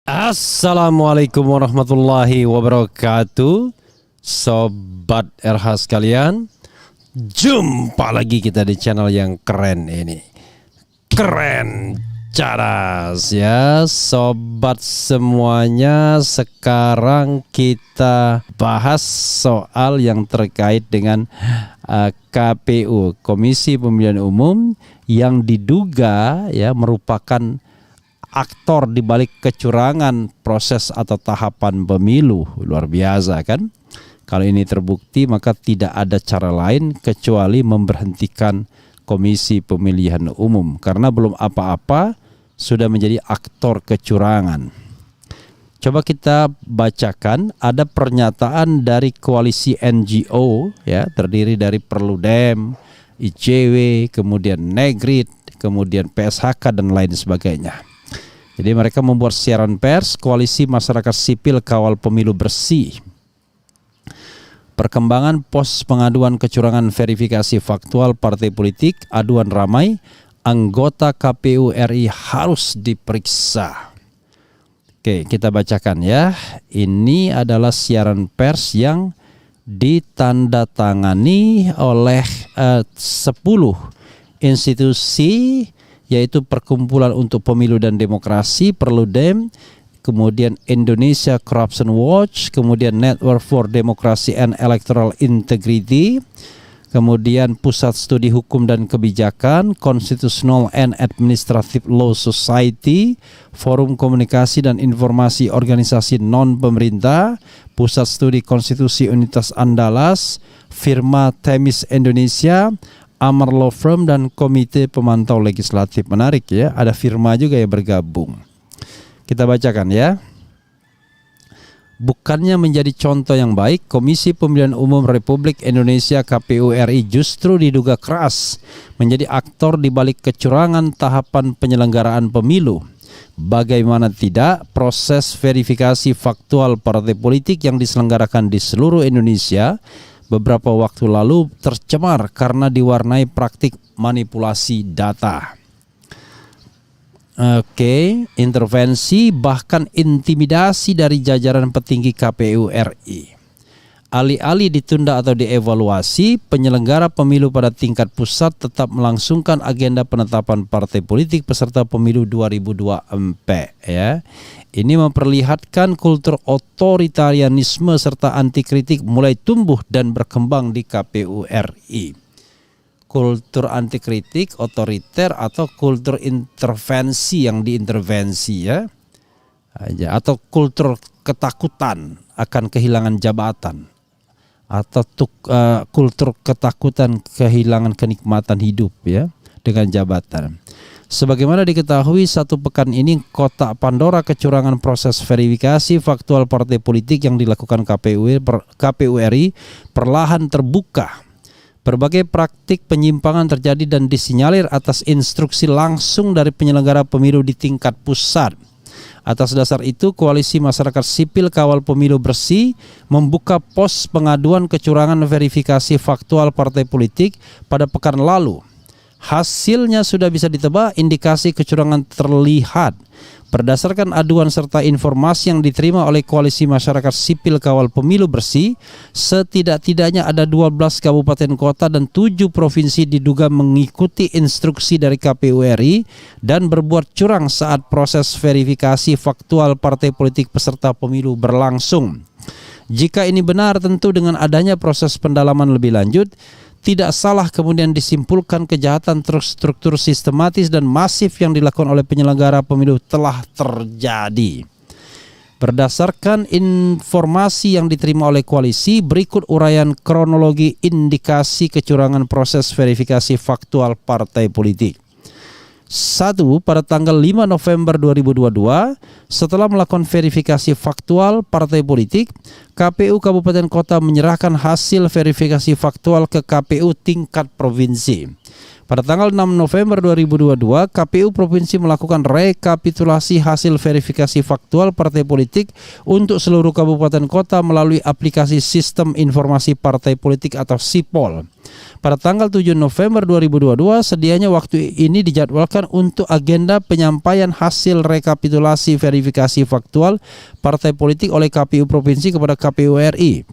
Assalamualaikum warahmatullahi wabarakatuh. Sobat RH sekalian, jumpa lagi kita di channel yang keren ini. Keren cadas ya sobat semuanya. Sekarang kita bahas soal yang terkait dengan KPU, Komisi Pemilihan Umum, yang diduga ya merupakan aktor di balik kecurangan proses atau tahapan pemilu. Luar biasa kan? Kalau ini terbukti maka tidak ada cara lain kecuali memberhentikan Komisi Pemilihan Umum, karena belum apa-apa sudah menjadi aktor kecurangan. Coba kita bacakan, ada pernyataan dari koalisi NGO ya, terdiri dari Perludem, ICW, kemudian Negrit, kemudian PSHK dan lain sebagainya. Jadi mereka membuat siaran pers, Koalisi Masyarakat Sipil Kawal Pemilu Bersih. Perkembangan pos pengaduan kecurangan verifikasi faktual partai politik, aduan ramai, anggota KPU RI harus diperiksa. Oke, kita bacakan ya. Ini adalah siaran pers yang ditandatangani oleh 10 institusi, yaitu Perkumpulan untuk Pemilu dan Demokrasi, Perludem, kemudian Indonesia Corruption Watch, kemudian Network for Democracy and Electoral Integrity, kemudian Pusat Studi Hukum dan Kebijakan, Constitutional and Administrative Law Society, Forum Komunikasi dan Informasi Organisasi Non-Pemerintah, Pusat Studi Konstitusi Universitas Andalas, Firma Temis Indonesia, Amar Law Firm, dan Komite Pemantau Legislatif. Menarik ya, ada firma juga yang bergabung. Kita bacakan ya. Bukannya menjadi contoh yang baik, Komisi Pemilihan Umum Republik Indonesia KPU RI justru diduga keras menjadi aktor di balik kecurangan tahapan penyelenggaraan pemilu. Bagaimana tidak, proses verifikasi faktual partai politik yang diselenggarakan di seluruh Indonesia beberapa waktu lalu tercemar karena diwarnai praktik manipulasi data. Oke, intervensi bahkan intimidasi dari jajaran petinggi KPU RI. Alih-alih ditunda atau dievaluasi, penyelenggara pemilu pada tingkat pusat tetap melangsungkan agenda penetapan partai politik peserta pemilu 2024 ya. Ini memperlihatkan kultur otoritarianisme serta anti kritik mulai tumbuh dan berkembang di KPU RI. Kultur anti kritik, otoriter, atau kultur intervensi yang diintervensi ya, atau kultur ketakutan akan kehilangan jabatan, atau kultur ketakutan kehilangan kenikmatan hidup ya dengan jabatan. Sebagaimana diketahui, satu pekan ini kotak Pandora kecurangan proses verifikasi faktual partai politik yang dilakukan KPU RI perlahan terbuka. Berbagai praktik penyimpangan terjadi dan disinyalir atas instruksi langsung dari penyelenggara pemilu di tingkat pusat. Atas dasar itu, Koalisi Masyarakat Sipil Kawal Pemilu Bersih membuka pos pengaduan kecurangan verifikasi faktual partai politik pada pekan lalu. Hasilnya sudah bisa ditebak, indikasi kecurangan terlihat. Berdasarkan aduan serta informasi yang diterima oleh Koalisi Masyarakat Sipil Kawal Pemilu Bersih, setidak-tidaknya ada 12 kabupaten kota dan 7 provinsi diduga mengikuti instruksi dari KPU RI dan berbuat curang saat proses verifikasi faktual partai politik peserta pemilu berlangsung. Jika ini benar, tentu dengan adanya proses pendalaman lebih lanjut, tidak salah kemudian disimpulkan kejahatan terstruktur, sistematis, dan masif yang dilakukan oleh penyelenggara pemilu telah terjadi. Berdasarkan informasi yang diterima oleh koalisi, berikut uraian kronologi indikasi kecurangan proses verifikasi faktual partai politik. 1. Pada tanggal 5 November 2022, setelah melakukan verifikasi faktual partai politik, KPU Kabupaten Kota menyerahkan hasil verifikasi faktual ke KPU tingkat provinsi. Pada tanggal 6 November 2022, KPU Provinsi melakukan rekapitulasi hasil verifikasi faktual partai politik untuk seluruh kabupaten kota melalui aplikasi Sistem Informasi Partai Politik atau SIPOL. Pada tanggal 7 November 2022, sedianya waktu ini dijadwalkan untuk agenda penyampaian hasil rekapitulasi verifikasi faktual partai politik oleh KPU Provinsi kepada KPU RI.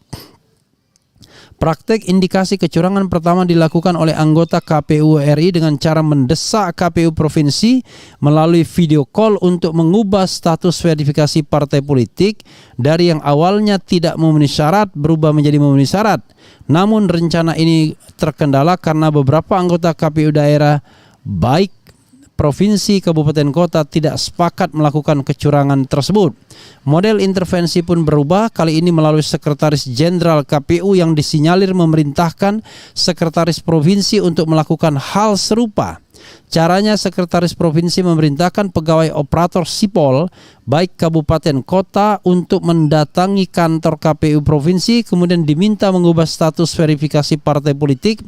Praktek indikasi kecurangan pertama dilakukan oleh anggota KPU RI dengan cara mendesak KPU Provinsi melalui video call untuk mengubah status verifikasi partai politik dari yang awalnya tidak memenuhi syarat berubah menjadi memenuhi syarat. Namun rencana ini terkendala karena beberapa anggota KPU daerah baik provinsi, kabupaten, kota tidak sepakat melakukan kecurangan tersebut. Model intervensi pun berubah, kali ini melalui Sekretaris Jenderal KPU yang disinyalir memerintahkan Sekretaris Provinsi untuk melakukan hal serupa. Caranya, Sekretaris Provinsi memerintahkan pegawai operator SIPOL baik kabupaten kota untuk mendatangi kantor KPU Provinsi kemudian diminta mengubah status verifikasi partai politik.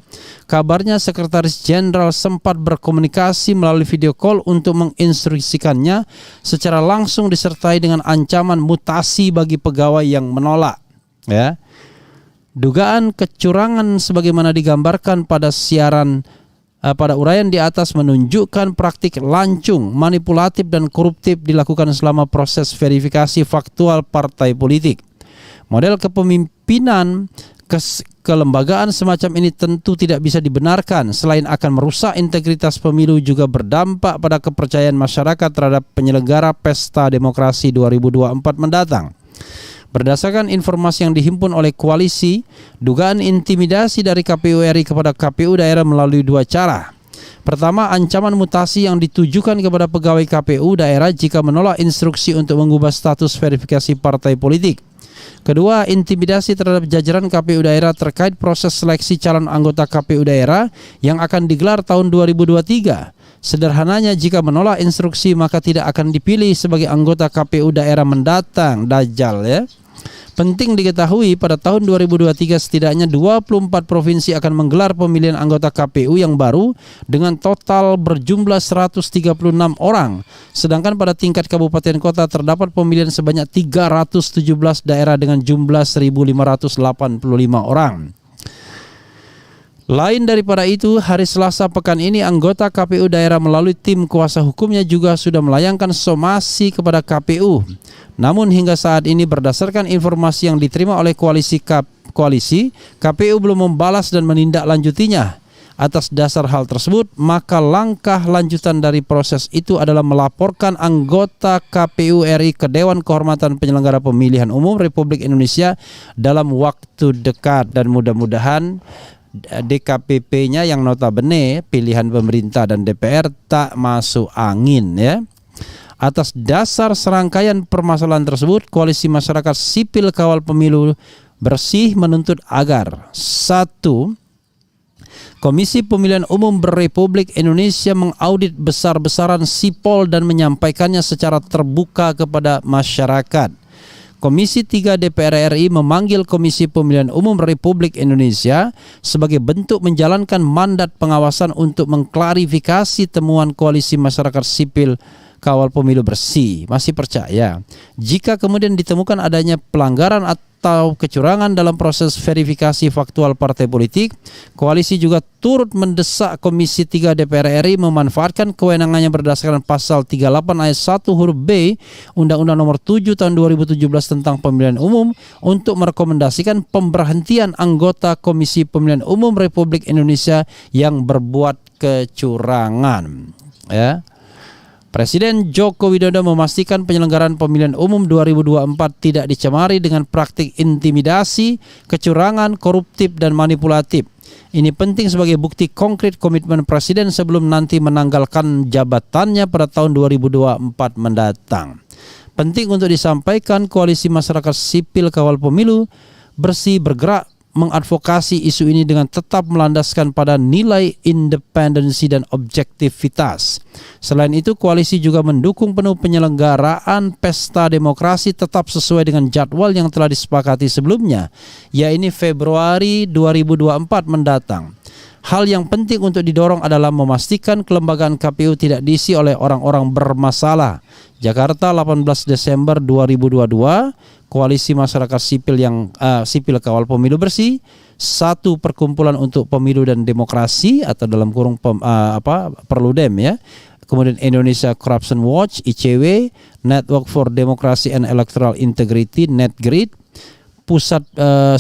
Kabarnya Sekretaris Jenderal sempat berkomunikasi melalui video call untuk menginstruksikannya secara langsung disertai dengan ancaman mutasi bagi pegawai yang menolak. Ya. Dugaan kecurangan sebagaimana digambarkan pada pada uraian di atas menunjukkan praktik lancung, manipulatif dan koruptif dilakukan selama proses verifikasi faktual partai politik. Model kepemimpinan kelembagaan semacam ini tentu tidak bisa dibenarkan. Selain akan merusak integritas pemilu, juga berdampak pada kepercayaan masyarakat terhadap penyelenggara pesta demokrasi 2024 mendatang. Berdasarkan informasi yang dihimpun oleh koalisi, dugaan intimidasi dari KPU RI kepada KPU daerah melalui dua cara. Pertama, ancaman mutasi yang ditujukan kepada pegawai KPU daerah jika menolak instruksi untuk mengubah status verifikasi partai politik. Kedua, intimidasi terhadap jajaran KPU daerah terkait proses seleksi calon anggota KPU daerah yang akan digelar tahun 2023. Sederhananya, jika menolak instruksi maka tidak akan dipilih sebagai anggota KPU daerah mendatang. Dajjal ya. Penting diketahui pada tahun 2023 setidaknya 24 provinsi akan menggelar pemilihan anggota KPU yang baru dengan total berjumlah 136 orang. Sedangkan pada tingkat kabupaten kota terdapat pemilihan sebanyak 317 daerah dengan jumlah 1.585 orang. Lain daripada itu, hari Selasa pekan ini anggota KPU daerah melalui tim kuasa hukumnya juga sudah melayangkan somasi kepada KPU. Namun hingga saat ini berdasarkan informasi yang diterima oleh koalisi, KPU belum membalas dan menindaklanjutinya. Atas dasar hal tersebut, maka langkah lanjutan dari proses itu adalah melaporkan anggota KPU RI ke Dewan Kehormatan Penyelenggara Pemilihan Umum Republik Indonesia dalam waktu dekat, dan mudah-mudahan DKPP-nya yang notabene pilihan pemerintah dan DPR tak masuk angin ya. Atas dasar serangkaian permasalahan tersebut, Koalisi Masyarakat Sipil Kawal Pemilu Bersih menuntut agar 1. Komisi Pemilihan Umum Republik Indonesia mengaudit besar-besaran SIPOL dan menyampaikannya secara terbuka kepada masyarakat. Komisi 3 DPR RI memanggil Komisi Pemilihan Umum Republik Indonesia sebagai bentuk menjalankan mandat pengawasan untuk mengklarifikasi temuan Koalisi Masyarakat Sipil Kawal Pemilu Bersih. Masih percaya jika kemudian ditemukan adanya pelanggaran atau kecurangan dalam proses verifikasi faktual partai politik, koalisi juga turut mendesak Komisi 3 DPR RI memanfaatkan kewenangannya berdasarkan pasal 38 ayat 1 huruf B Undang-Undang Nomor 7 Tahun 2017 tentang Pemilihan Umum untuk merekomendasikan pemberhentian anggota Komisi Pemilihan Umum Republik Indonesia yang berbuat kecurangan. Ya. Presiden Joko Widodo memastikan penyelenggaraan pemilihan umum 2024 tidak dicemari dengan praktik intimidasi, kecurangan, koruptif, dan manipulatif. Ini penting sebagai bukti konkret komitmen Presiden sebelum nanti menanggalkan jabatannya pada tahun 2024 mendatang. Penting untuk disampaikan, Koalisi Masyarakat Sipil Kawal Pemilu Bersih bergerak mengadvokasi isu ini dengan tetap melandaskan pada nilai independensi dan objektivitas. Selain itu, koalisi juga mendukung penuh penyelenggaraan pesta demokrasi tetap sesuai dengan jadwal yang telah disepakati sebelumnya, yaitu Februari 2024 mendatang. Hal yang penting untuk didorong adalah memastikan kelembagaan KPU tidak diisi oleh orang-orang bermasalah. Jakarta 18 Desember 2022, Koalisi Masyarakat Sipil Sipil Kawal Pemilu Bersih, satu perkumpulan untuk pemilu dan demokrasi atau dalam kurung Perludem ya. Kemudian Indonesia Corruption Watch (ICW), Network for Democracy and Electoral Integrity (NetGrid), Pusat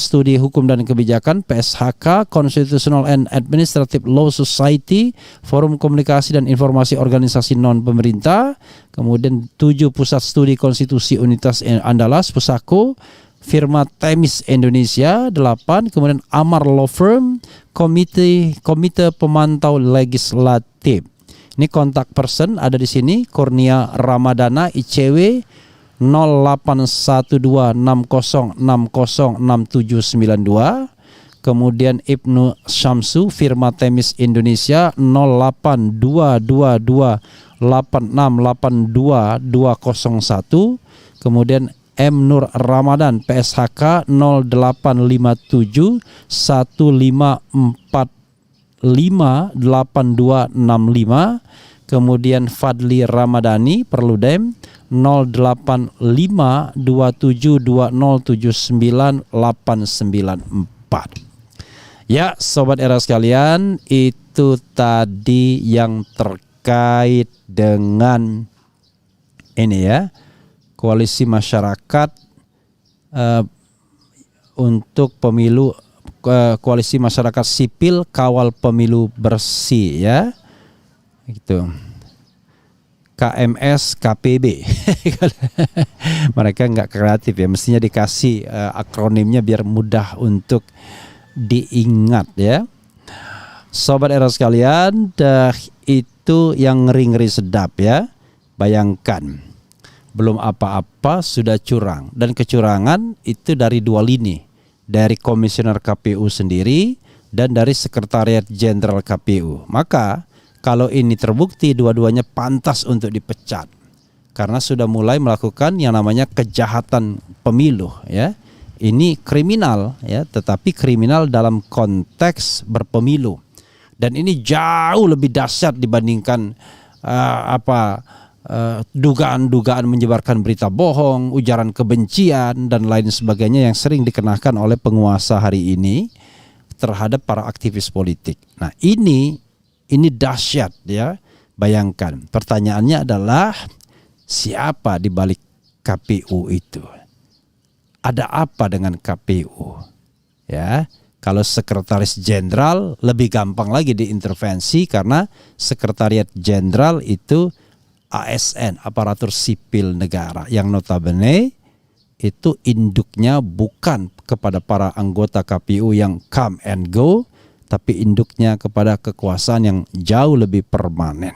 Studi Hukum dan Kebijakan (PSHK), Constitutional and Administrative Law Society, Forum Komunikasi dan Informasi Organisasi Non-Pemerintah, kemudian 7 Pusat Studi Konstitusi Unitas Andalas (Pusako), Firma Temis Indonesia 8, kemudian Amar Law Firm, Komite Pemantau Legislatif. Ini kontak person ada di sini, Kurnia Ramadana ICW 081260606792, kemudian Ibnu Syamsu Firma Temis Indonesia 082286820201, kemudian M Nur Ramadan PSHK 085715458265, kemudian Fadli Ramadhani Perludem 085220798994. Ya, sobat era sekalian, itu tadi yang terkait dengan ini ya, koalisi masyarakat untuk pemilu, koalisi masyarakat sipil kawal pemilu bersih ya, gitu. KMS KPB. Mereka nggak kreatif ya, mestinya dikasih akronimnya biar mudah untuk diingat ya. Sobat era sekalian, itu yang ngeri-ngeri sedap ya. Bayangkan, belum apa-apa sudah curang, dan kecurangan itu dari dua lini, dari komisioner KPU sendiri dan dari sekretariat jenderal KPU. Maka kalau ini terbukti, dua-duanya pantas untuk dipecat karena sudah mulai melakukan yang namanya kejahatan pemilu ya. Ini kriminal ya, tetapi kriminal dalam konteks berpemilu, dan ini jauh lebih dahsyat dibandingkan dugaan-dugaan menyebarkan berita bohong, ujaran kebencian dan lain sebagainya yang sering dikenakan oleh penguasa hari ini terhadap para aktivis politik. Nah, ini dahsyat ya. Bayangkan, pertanyaannya adalah siapa di balik KPU itu? Ada apa dengan KPU? Ya, kalau sekretaris jenderal lebih gampang lagi diintervensi karena sekretariat jenderal itu ASN, aparatur sipil negara, yang notabene itu induknya bukan kepada para anggota KPU yang come and go, tapi induknya kepada kekuasaan yang jauh lebih permanen.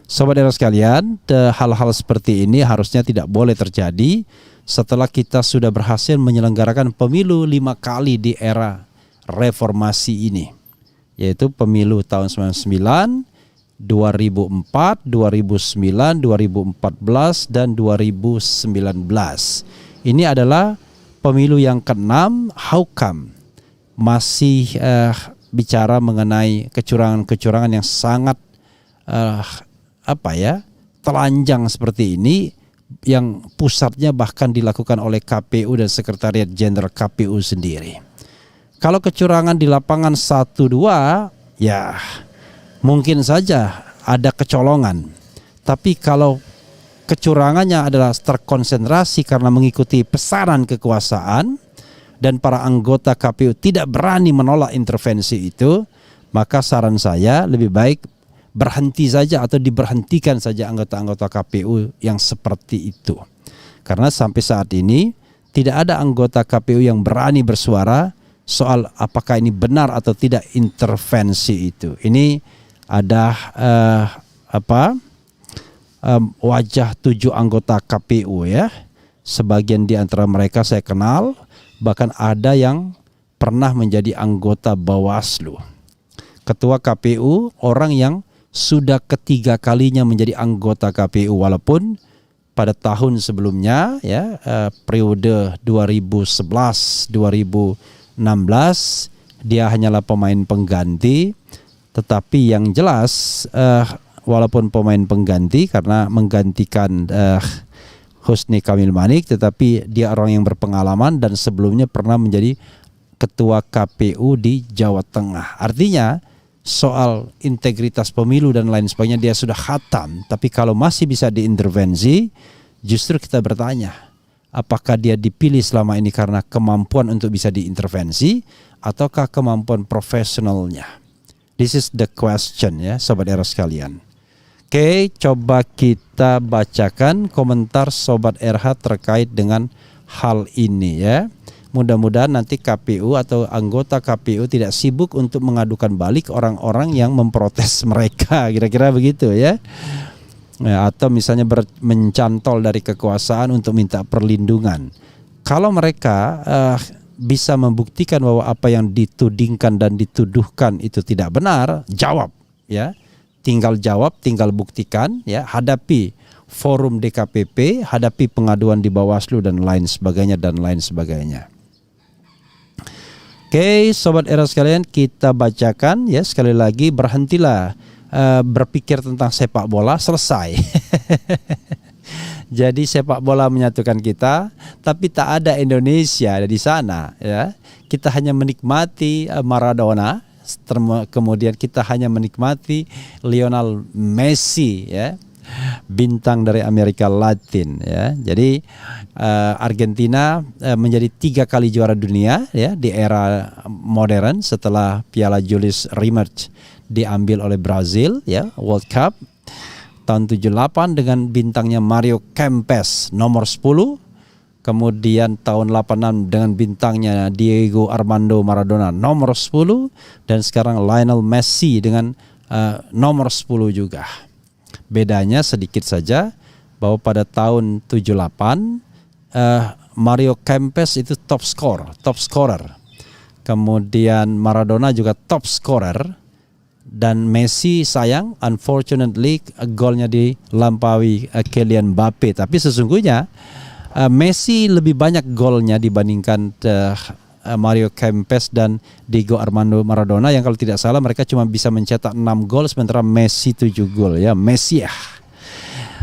Sobat era sekalian, hal-hal seperti ini harusnya tidak boleh terjadi setelah kita sudah berhasil menyelenggarakan pemilu 5 kali di era reformasi ini, yaitu pemilu tahun 99, 2004, 2009, 2014, dan 2019. Ini adalah pemilu yang ke-6. How come masih bicara mengenai kecurangan-kecurangan yang sangat telanjang seperti ini, yang pusatnya bahkan dilakukan oleh KPU dan sekretariat jenderal KPU sendiri. Kalau kecurangan di lapangan 1-2 ya mungkin saja ada kecolongan, tapi kalau kecurangannya adalah terkonsentrasi karena mengikuti pesanan kekuasaan dan para anggota KPU tidak berani menolak intervensi itu, maka saran saya lebih baik berhenti saja atau diberhentikan saja anggota-anggota KPU yang seperti itu. Karena sampai saat ini tidak ada anggota KPU yang berani bersuara soal apakah ini benar atau tidak intervensi itu. Ini ada wajah 7 anggota KPU ya. Sebagian di antara mereka saya kenal, bahkan ada yang pernah menjadi anggota Bawaslu. Ketua KPU orang yang sudah ketiga kalinya menjadi anggota KPU, walaupun pada tahun sebelumnya ya, periode 2011-2016 dia hanyalah pemain pengganti. Tetapi yang jelas walaupun pemain pengganti karena menggantikan Husni Kamil Manik, tetapi dia orang yang berpengalaman dan sebelumnya pernah menjadi ketua KPU di Jawa Tengah. Artinya soal integritas pemilu dan lain sebagainya dia sudah khatam. Tapi kalau masih bisa diintervensi, justru kita bertanya, apakah dia dipilih selama ini karena kemampuan untuk bisa diintervensi ataukah kemampuan profesionalnya? This is the question ya, Sobat Era sekalian. Oke, coba kita bacakan komentar Sobat RH terkait dengan hal ini ya. Mudah-mudahan nanti KPU atau anggota KPU tidak sibuk untuk mengadukan balik orang-orang yang memprotes mereka, kira-kira begitu ya. Atau misalnya mencantol dari kekuasaan untuk minta perlindungan. Kalau mereka bisa membuktikan bahwa apa yang ditudingkan dan dituduhkan itu tidak benar, jawab ya. Tinggal jawab, tinggal buktikan ya, hadapi forum DKPP, hadapi pengaduan di Bawaslu dan lain sebagainya dan lain sebagainya. Oke, Sobat Era sekalian, kita bacakan ya sekali lagi, berhentilah berpikir tentang sepak bola, selesai. Jadi sepak bola menyatukan kita, tapi tak ada Indonesia di sana ya. Kita hanya menikmati Maradona, kemudian kita hanya menikmati Lionel Messi ya, bintang dari Amerika Latin ya. Jadi Argentina menjadi 3 kali juara dunia ya di era modern setelah Piala Julius Rimet diambil oleh Brazil ya, World Cup tahun 78 dengan bintangnya Mario Kempes nomor 10. Kemudian tahun 86 dengan bintangnya Diego Armando Maradona nomor 10. Dan sekarang Lionel Messi dengan nomor 10 juga. Bedanya sedikit saja bahwa pada tahun 78 Mario Kempes itu top scorer. Kemudian Maradona juga top scorer. Dan Messi sayang unfortunately golnya dilampaui Kylian Mbappe. Tapi sesungguhnya Messi lebih banyak golnya dibandingkan Mario Kempes dan Diego Armando Maradona yang kalau tidak salah mereka cuma bisa mencetak 6 gol sementara Messi 7 gol ya. Messi ya.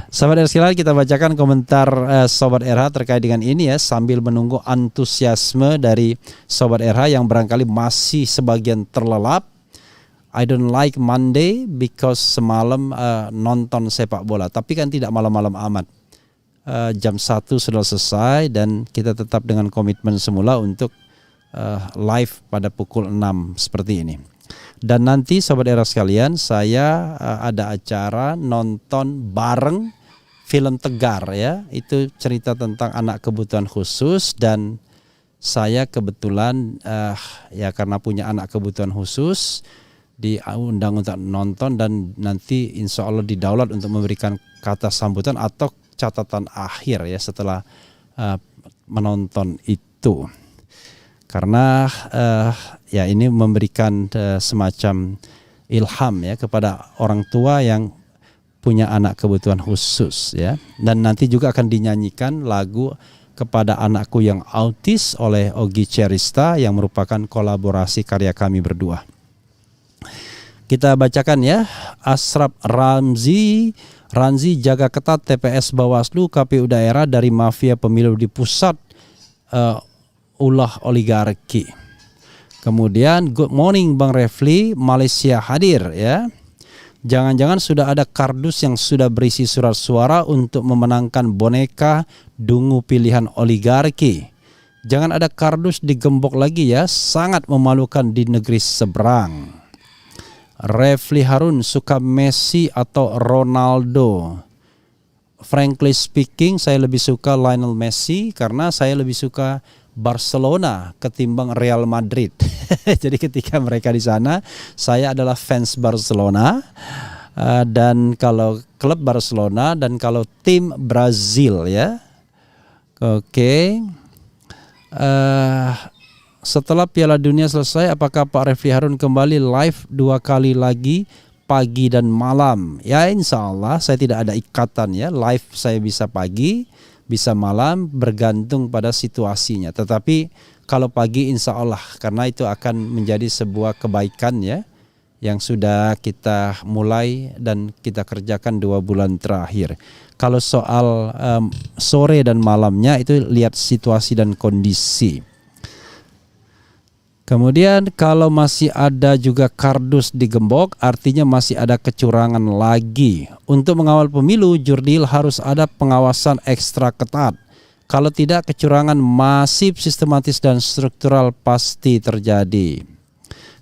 Sahabat RH, kita bacakan komentar Sobat RH terkait dengan ini ya, sambil menunggu antusiasme dari Sobat RH yang barangkali masih sebagian terlelap. I don't like Monday because semalam nonton sepak bola, tapi kan tidak malam-malam amat. Jam 1 sudah selesai dan kita tetap dengan komitmen semula untuk live pada pukul 6 seperti ini. Dan nanti Sobat Era sekalian, saya ada acara nonton bareng film Tegar ya. Itu cerita tentang anak kebutuhan khusus dan saya kebetulan ya karena punya anak kebutuhan khusus diundang untuk nonton dan nanti insya Allah didownload untuk memberikan kata sambutan atau catatan akhir ya setelah menonton itu. Karena ya ini memberikan semacam ilham ya kepada orang tua yang punya anak kebutuhan khusus ya. Dan nanti juga akan dinyanyikan lagu kepada anakku yang autis oleh Ogi Cerista yang merupakan kolaborasi karya kami berdua. Kita bacakan ya, Asraf Ranzi jaga ketat TPS Bawaslu KPU daerah dari mafia pemilu di pusat ulah oligarki. Kemudian good morning Bang Refli, Malaysia hadir ya. Jangan-jangan sudah ada kardus yang sudah berisi surat suara untuk memenangkan boneka dungu pilihan oligarki. Jangan ada kardus digembok lagi ya, sangat memalukan di negeri seberang. Refli Harun suka Messi atau Ronaldo? Frankly speaking, saya lebih suka Lionel Messi karena saya lebih suka Barcelona ketimbang Real Madrid. Jadi ketika mereka di sana, saya adalah fans Barcelona dan kalau klub Barcelona dan kalau tim Brazil ya. Oke. Setelah Piala Dunia selesai, apakah Pak Refli Harun kembali live 2 kali lagi pagi dan malam? Ya insya Allah saya tidak ada ikatan ya, live saya bisa pagi, bisa malam, bergantung pada situasinya. Tetapi kalau pagi insya Allah, karena itu akan menjadi sebuah kebaikan ya, yang sudah kita mulai dan kita kerjakan 2 bulan terakhir. Kalau soal sore dan malamnya itu lihat situasi dan kondisi. Kemudian kalau masih ada juga kardus digembok, artinya masih ada kecurangan lagi. Untuk mengawal pemilu, Jurdil harus ada pengawasan ekstra ketat. Kalau tidak, kecurangan masif, sistematis dan struktural pasti terjadi.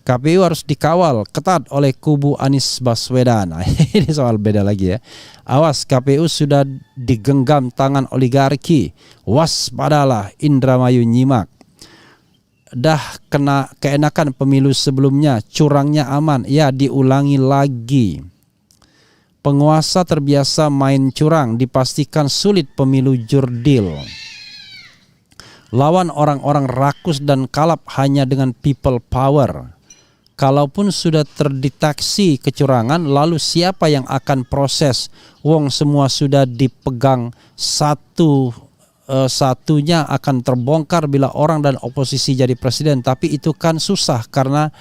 KPU harus dikawal ketat oleh kubu Anies Baswedan. Nah, ini soal beda lagi ya. Awas, KPU sudah digenggam tangan oligarki. Waspadalah, Indramayu nyimak. Dah kena keenakan pemilu sebelumnya, curangnya aman, ya diulangi lagi. Penguasa terbiasa main curang, dipastikan sulit pemilu Jurdil. Lawan orang-orang rakus dan kalap hanya dengan people power. Kalaupun sudah terdeteksi kecurangan, lalu siapa yang akan proses? Wong semua sudah dipegang satunya akan terbongkar bila orang dan oposisi jadi presiden. Tapi itu kan susah karena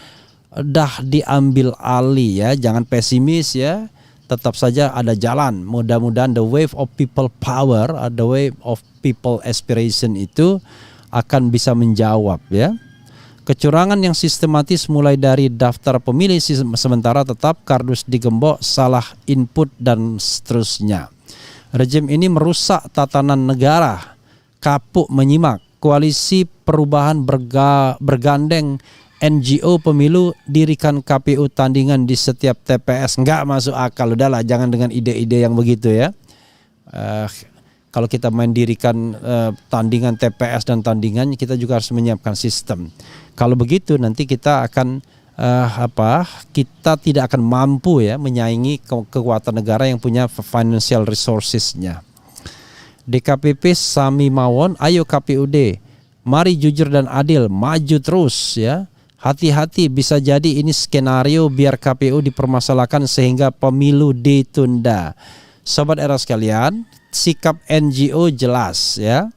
dah diambil alih ya. Jangan pesimis ya. Tetap saja ada jalan. Mudah-mudahan the wave of people power, the wave of people aspiration itu akan bisa menjawab ya. Kecurangan yang sistematis mulai dari daftar pemilih sementara tetap, kardus digembok, salah input dan seterusnya. Rejim ini merusak tatanan negara. Kapuk menyimak, koalisi perubahan bergandeng NGO pemilu, dirikan KPU tandingan di setiap TPS. Enggak masuk akal, udahlah jangan dengan ide-ide yang begitu ya. Kalau kita main dirikan tandingan TPS dan tandingan, kita juga harus menyiapkan sistem. Kalau begitu nanti kita akan kita tidak akan mampu ya menyaingi kekuatan negara yang punya financial resources-nya. DKPP Sami Mawon, ayo KPUD, mari jujur dan adil, maju terus ya. Hati-hati, bisa jadi ini skenario biar KPU dipermasalahkan sehingga pemilu ditunda. Sobat Era sekalian, sikap NGO jelas ya.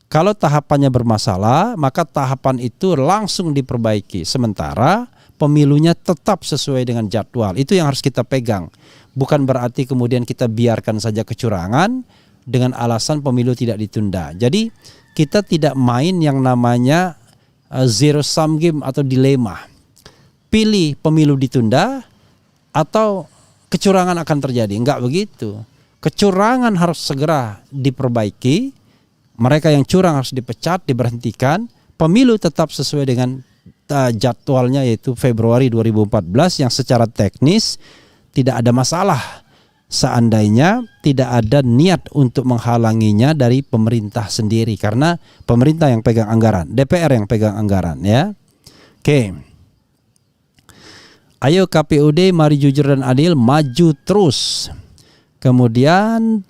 Kalau tahapannya bermasalah, maka tahapan itu langsung diperbaiki. Sementara pemilunya tetap sesuai dengan jadwal. Itu yang harus kita pegang. Bukan berarti kemudian kita biarkan saja kecurangan dengan alasan pemilu tidak ditunda. Jadi kita tidak main yang namanya zero sum game atau dilema. Pilih pemilu ditunda atau kecurangan akan terjadi. Enggak begitu. Kecurangan harus segera diperbaiki. Mereka yang curang harus dipecat, diberhentikan. Pemilu tetap sesuai dengan jadwalnya, yaitu Februari 2014 yang secara teknis tidak ada masalah. Seandainya tidak ada niat untuk menghalanginya dari pemerintah sendiri, karena pemerintah yang pegang anggaran, DPR yang pegang anggaran ya. Oke. Ayo KPUD, mari jujur dan adil, maju terus. Kemudian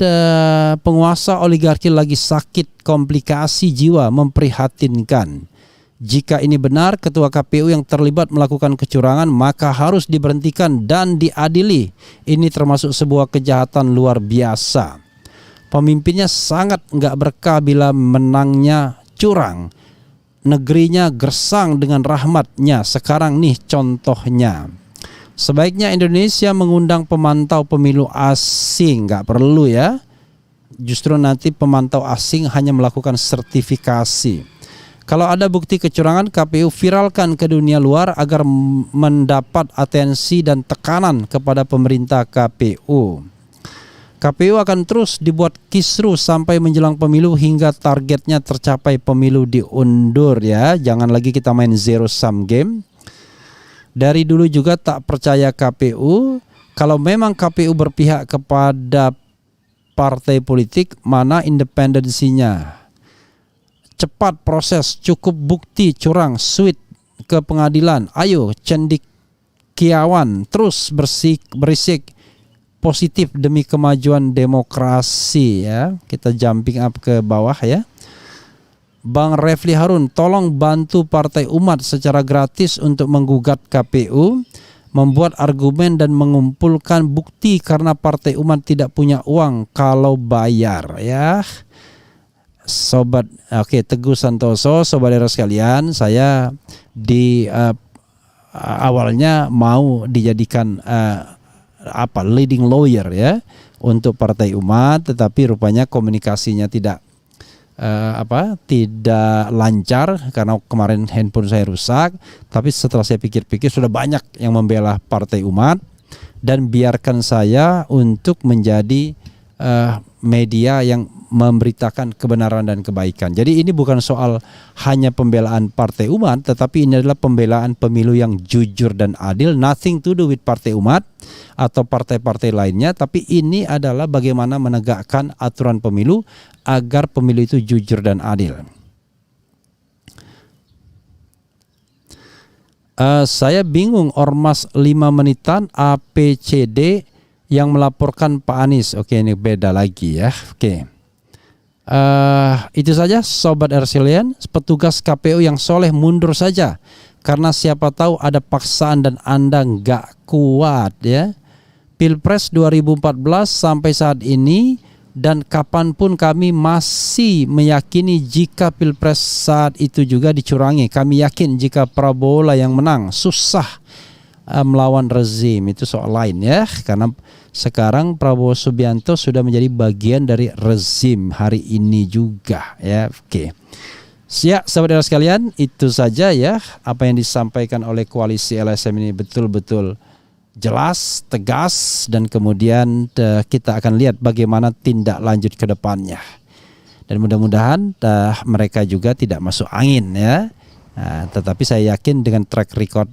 penguasa oligarki lagi sakit komplikasi jiwa, memprihatinkan. Jika ini benar, ketua KPU yang terlibat melakukan kecurangan maka harus diberhentikan dan diadili. Ini termasuk sebuah kejahatan luar biasa. Pemimpinnya sangat enggak berkah bila menangnya curang. Negerinya gersang dengan rahmatnya. Sekarang nih contohnya. Sebaiknya Indonesia mengundang pemantau pemilu asing. Enggak perlu ya. Justru nanti pemantau asing hanya melakukan sertifikasi. Kalau ada bukti kecurangan, KPU viralkan ke dunia luar agar mendapat atensi dan tekanan kepada pemerintah KPU. KPU akan terus dibuat kisruh sampai menjelang pemilu hingga targetnya tercapai, pemilu diundur ya. Jangan lagi kita main zero sum game. Dari dulu juga tak percaya KPU. Kalau memang KPU berpihak kepada partai politik, mana independensinya? Cepat proses, cukup bukti curang, sweet ke pengadilan. Ayo cendekiawan, terus berisik positif demi kemajuan demokrasi ya. Kita jumping up ke bawah ya. Bang Refli Harun, tolong bantu Partai Umat secara gratis untuk menggugat KPU, membuat argumen dan mengumpulkan bukti karena Partai Umat tidak punya uang kalau bayar ya. Sobat, Teguh Santoso, sobat era sekalian, saya di awalnya mau dijadikan leading lawyer ya untuk Partai Umat, tetapi rupanya komunikasinya tidak lancar karena kemarin handphone saya rusak. Tapi setelah saya pikir-pikir sudah banyak yang membela Partai Umat, dan biarkan saya untuk menjadi media yang memberitakan kebenaran dan kebaikan. Jadi ini bukan soal hanya pembelaan Partai Umat, tetapi ini adalah pembelaan pemilu yang jujur dan adil. Nothing to do with Partai Umat atau partai-partai lainnya, tapi ini adalah bagaimana menegakkan aturan pemilu agar pemilu itu jujur dan adil. Saya bingung ormas 5 menitan APCD yang melaporkan Pak Anies. Oke, ini beda lagi ya. Oke. Itu saja sobat Ersilian, petugas KPU yang soleh mundur saja karena siapa tahu ada paksaan dan Anda nggak kuat ya. Pilpres 2014 sampai saat ini dan kapanpun kami masih meyakini jika Pilpres saat itu juga dicurangi. Kami yakin jika Prabowo lah yang menang, susah melawan rezim. Itu soal lain ya, karena sekarang Prabowo Subianto sudah menjadi bagian dari rezim hari ini juga ya. Oke. Siap saudara sekalian, itu saja ya apa yang disampaikan oleh koalisi LSM ini betul-betul jelas, tegas, dan kemudian kita akan lihat bagaimana tindak lanjut ke depannya. Dan mudah-mudahan mereka juga tidak masuk angin ya. Tetapi saya yakin dengan track record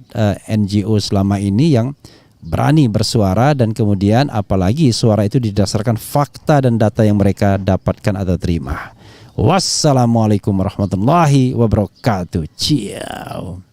NGO selama ini yang berani bersuara, dan kemudian apalagi suara itu didasarkan fakta dan data yang mereka dapatkan atau terima. Wassalamualaikum warahmatullahi wabarakatuh. Ciao.